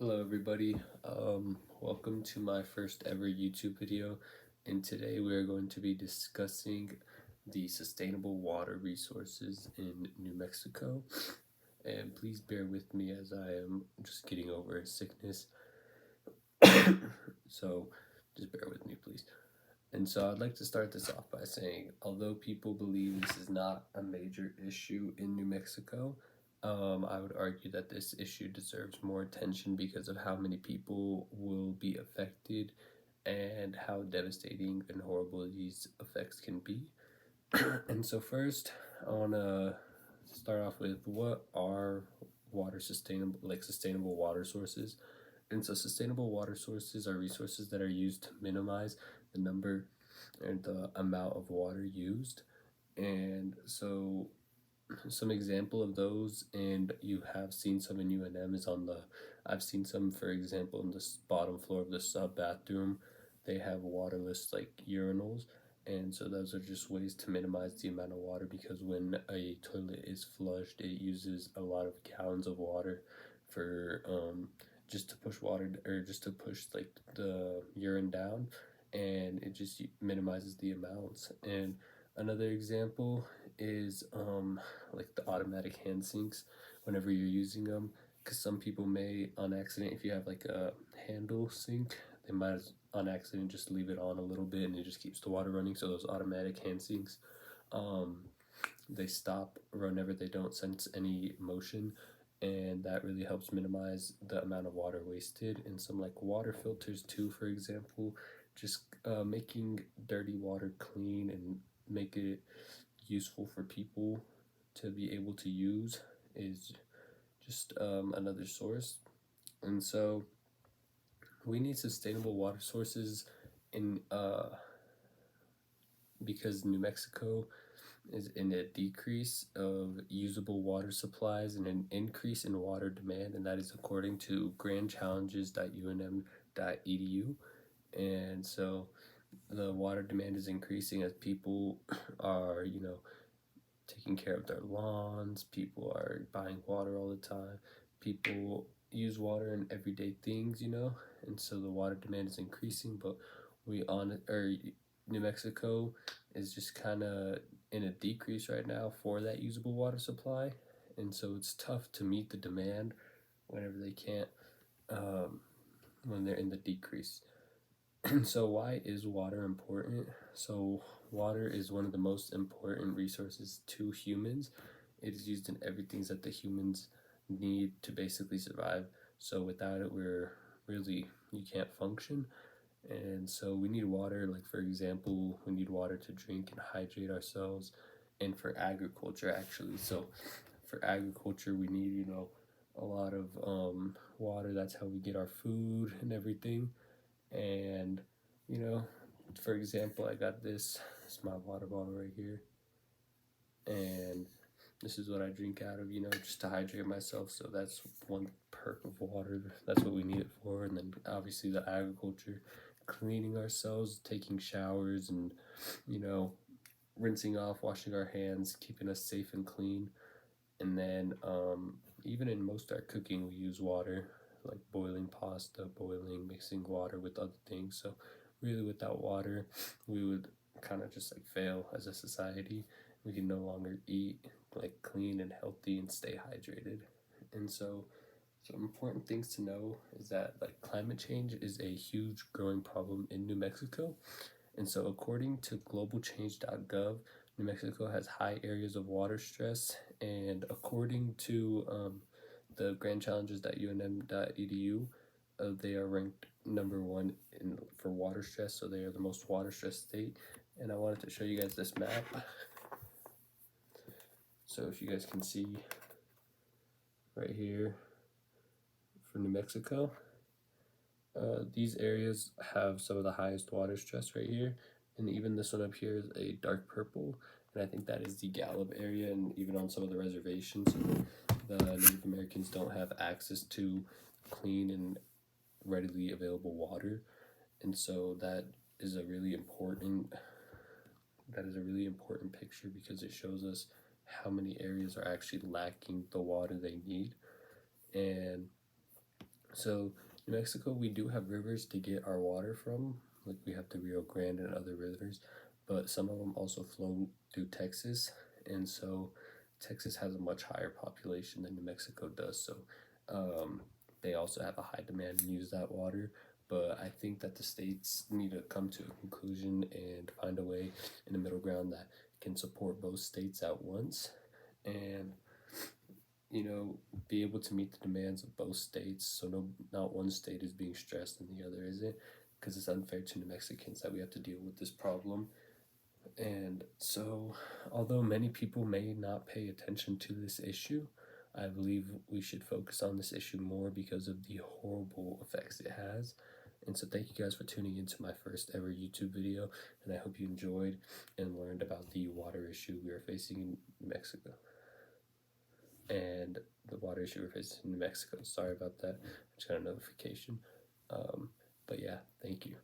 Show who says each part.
Speaker 1: Hello everybody, welcome to my first ever YouTube video, and today we are going to be discussing the sustainable water resources in New Mexico. And please bear with me as I am just getting over a sickness, so just bear with me please. And so I'd like to start this off by saying, although people believe this is not a major issue in New Mexico, I would argue that this issue deserves more attention because of how many people will be affected and how devastating and horrible these effects can be. And so first, I want to start off with what are sustainable water sources. And so sustainable water sources are resources that are used to minimize the number and the amount of water used. And so some example of those, and you have seen some in UNM, is on the I've seen some, for example, in the bottom floor of the sub bathroom. They have waterless like urinals, and so those are just ways to minimize the amount of water, because when a toilet is flushed it uses a lot of gallons of water for just to push water, or just to push like the urine down, and it just minimizes the amounts. And another example is like the automatic hand sinks whenever you're using them, because some people may on accident, if you have like a handle sink, they might on accident just leave it on a little bit and it just keeps the water running. So those automatic hand sinks, um, they stop whenever they don't sense any motion, and that really helps minimize the amount of water wasted. And some like water filters too, for example, just making dirty water clean and make it useful for people to be able to use is just another source. And so we need sustainable water sources in because New Mexico is in a decrease of usable water supplies and an increase in water demand, and that is according to grandchallenges.unm.edu. And so the water demand is increasing as people are, taking care of their lawns, people are buying water all the time, people use water in everyday things, and so the water demand is increasing, but New Mexico is just kind of in a decrease right now for that usable water supply, and so it's tough to meet the demand whenever they can't, when they're in the decrease. So why is water important? So water is one of the most important resources to humans. It is used in everything that the humans need to basically survive. So without it, you can't function. And so we need water, like for example, we need water to drink and hydrate ourselves, and for agriculture actually. So for agriculture, we need, a lot of water. That's how we get our food and everything. And you know for example, I got this my water bottle right here, and this is what I drink out of, just to hydrate myself. So that's one perk of water. That's what we need it for. And then obviously the agriculture, cleaning ourselves, taking showers, and you know rinsing off, washing our hands, keeping us safe and clean. And then even in most of our cooking, we use water, like boiling pasta, mixing water with other things. So really, without water, we would kind of just like fail as a society. We can no longer eat like clean and healthy and stay hydrated. And so some important things to know is that like climate change is a huge growing problem in New Mexico. And so according to globalchange.gov, New Mexico has high areas of water stress, and according to the grandchallenges.unm.edu, they are ranked number one for water stress, so they are the most water stressed state. And I wanted to show you guys this map. So if you guys can see right here for New Mexico, these areas have some of the highest water stress right here, and even this one up here is a dark purple, and I think that is the Gallup area. And even on some of the reservations, the Native Americans don't have access to clean and readily available water, and so is a really important picture, because it shows us how many areas are actually lacking the water they need. And So, New Mexico, we do have rivers to get our water from. Like we have the Rio Grande and other rivers, but some of them also flow through Texas, and so Texas has a much higher population than New Mexico does. So, um, they also have a high demand and use that water. But I think that the states need to come to a conclusion and find a way in the middle ground that can support both states at once, and be able to meet the demands of both states. So not one state is being stressed and the other isn't, because it's unfair to New Mexicans that we have to deal with this problem. And so, although many people may not pay attention to this issue, I believe we should focus on this issue more because of the horrible effects it has. And so, thank you guys for tuning into my first ever YouTube video. And I hope you enjoyed and learned about the water issue we are facing in New Mexico. And the water issue we're facing in New Mexico. Sorry about that. I just got a notification. But yeah, thank you.